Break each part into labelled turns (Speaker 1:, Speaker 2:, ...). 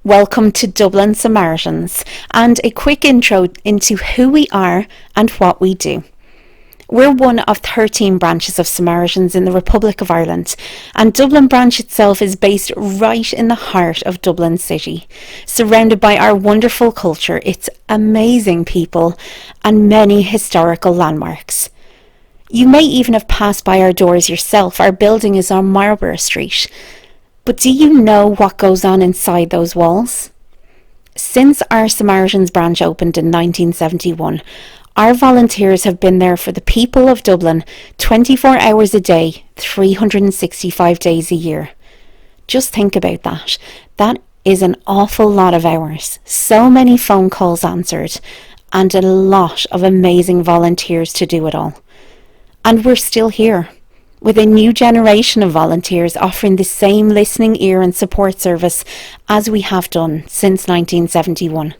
Speaker 1: Welcome to Dublin Samaritans, and a quick intro into who we are and what we do. We're one of 13 branches of Samaritans in the Republic of Ireland, and Dublin branch itself is based right in the heart of Dublin city, surrounded by our wonderful culture, its amazing people, and many historical landmarks. You may even have passed by our doors yourself. Our building is on Marlborough Street. But do you know what goes on inside those walls? Since our Samaritans branch opened in 1971, our volunteers have been there for the people of Dublin 24 hours a day, 365 days a year. Just think about that. That is an awful lot of hours, so many phone calls answered, and a lot of amazing volunteers to do it all. And we're still here, with a new generation of volunteers offering the same listening ear and support service as we have done since 1971.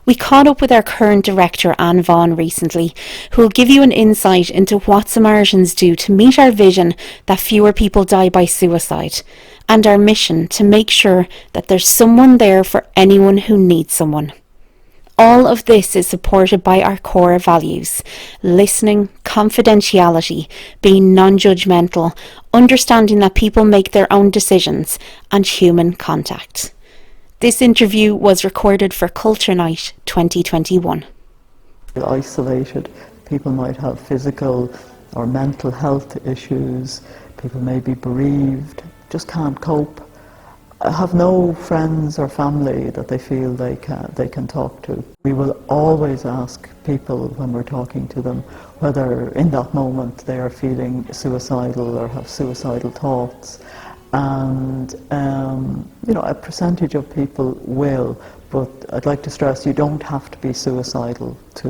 Speaker 1: We caught up with our current director, Anne Vaughan, recently, who will give you an insight into what Samaritans do to meet our vision that fewer people die by suicide, and our mission to make sure that there's someone there for anyone who needs someone. All of this is supported by our core values: listening, confidentiality, being non-judgmental, understanding that people make their own decisions, and human contact. This interview was recorded for Culture Night 2021.
Speaker 2: Isolated, people might have physical or mental health issues, people may be bereaved, just can't cope, have no friends or family that they feel they can talk to. We will always ask people when we're talking to them whether in that moment they are feeling suicidal or have suicidal thoughts. And a percentage of people will, but I'd like to stress you don't have to be suicidal to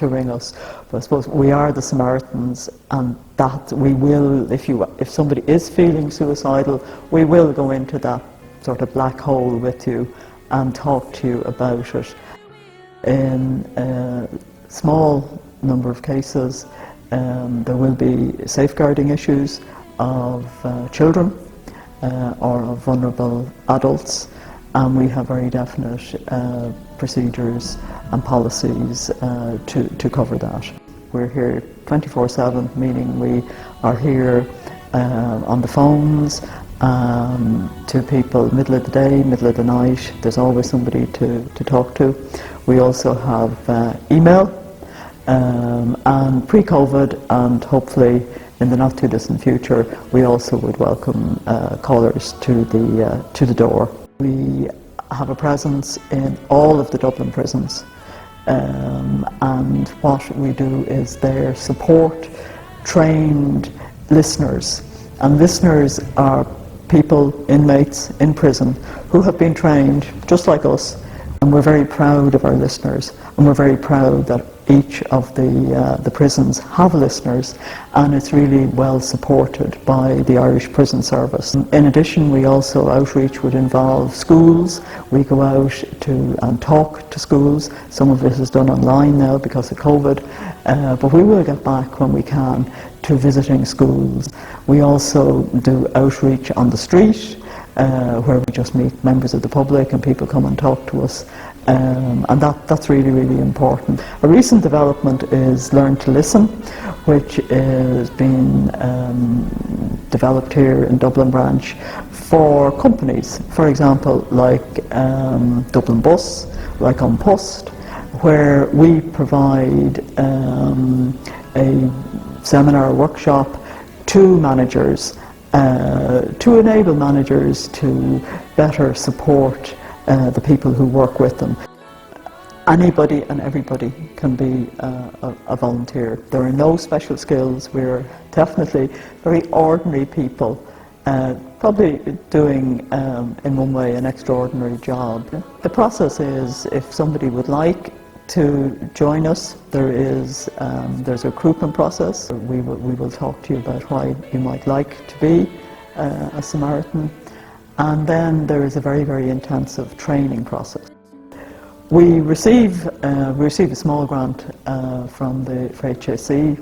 Speaker 2: ring us. But I suppose we are the Samaritans, and that we will, if somebody is feeling suicidal, we will go into that sort of black hole with you and talk to you about it. In a small number of cases, there will be safeguarding issues of children or of vulnerable adults, and we have very definite procedures and policies to cover that. We're here 24/7, meaning we are here on the phones to people middle of the day, middle of the night. There's always somebody to talk to. We also have email, and pre-COVID, and hopefully in the not too distant future, we also would welcome callers to the door. We have a presence in all of the Dublin prisons, and what we do is there support trained listeners, and listeners are people, inmates in prison, who have been trained just like us, and we're very proud of our listeners, and we're very proud that each of the prisons have listeners, and it's really well supported by the Irish Prison Service. In addition, we also outreach would involve schools. We go out and talk to schools. Some of it is done online now because of COVID, but we will get back when we can to visiting schools. We also do outreach on the street, where we just meet members of the public and people come and talk to us. And that's really, really important. A recent development is Learn to Listen, which is being developed here in Dublin branch for companies. For example, like Dublin Bus, like An Post, where we provide a seminar workshop to managers to enable managers to better support the people who work with them. Anybody and everybody can be a volunteer. There are no special skills. We're definitely very ordinary people, probably doing in one way an extraordinary job. The process is, if somebody would like to join us, there's a recruitment process. We will talk to you about why you might like to be a Samaritan. And then there is a very, very intensive training process. We receive a small grant from HSE,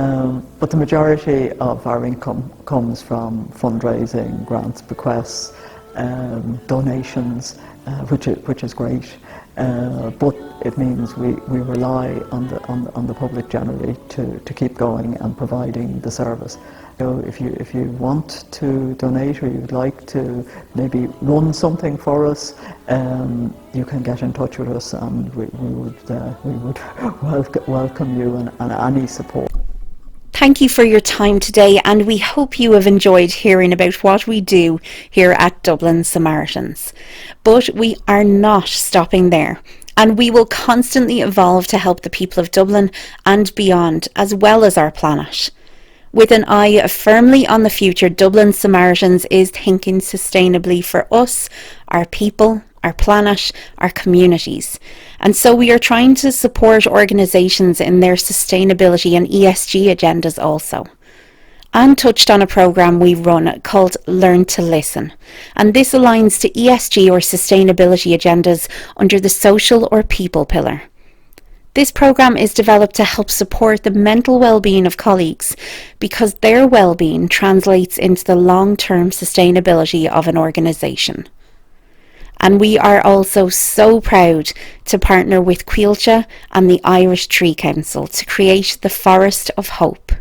Speaker 2: but the majority of our income comes from fundraising, grants, bequests, donations, which is great. But it means we rely on the public generally to keep going and providing the service. So if you want to donate, or you'd like to maybe run something for us, you can get in touch with us, and we would welcome you and any support.
Speaker 1: Thank you for your time today, and we hope you have enjoyed hearing about what we do here at Dublin Samaritans. But we are not stopping there, and we will constantly evolve to help the people of Dublin and beyond, as well as our planet. With an eye firmly on the future, Dublin Samaritans is thinking sustainably for us, our people, our planet, our communities. And so we are trying to support organisations in their sustainability and ESG agendas also. Anne touched on a programme we run called Learn to Listen, and this aligns to ESG or sustainability agendas under the social or people pillar. This programme is developed to help support the mental well-being of colleagues, because their well-being translates into the long-term sustainability of an organisation. And we are also so proud to partner with Quilcha and the Irish Tree Council to create the Forest of Hope.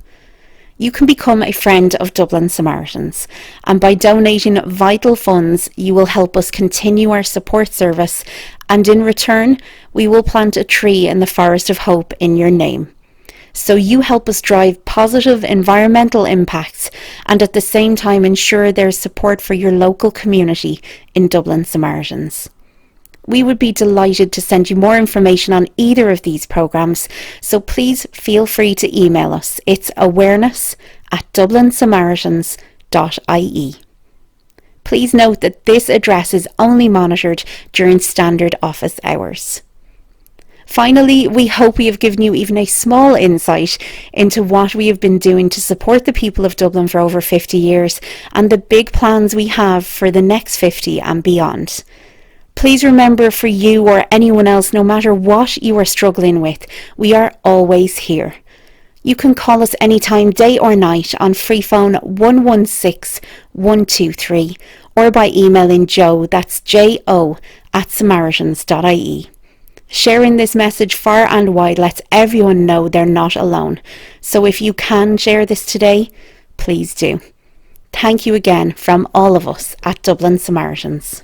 Speaker 1: You can become a friend of Dublin Samaritans, and by donating vital funds you will help us continue our support service, and in return we will plant a tree in the Forest of Hope in your name. So you help us drive positive environmental impacts and at the same time ensure there's support for your local community in Dublin Samaritans. We would be delighted to send you more information on either of these programmes, so please feel free to email us. It's awareness@dublinsamaritans.ie. Please note that this address is only monitored during standard office hours. Finally, we hope we have given you even a small insight into what we have been doing to support the people of Dublin for over 50 years and the big plans we have for the next 50 and beyond. Please remember, for you or anyone else, no matter what you are struggling with, we are always here. You can call us anytime, day or night, on free phone 116 123 or by emailing Jo, that's Jo, @samaritans.ie. Sharing this message far and wide lets everyone know they're not alone. So if you can share this today, please do. Thank you again from all of us at Dublin Samaritans.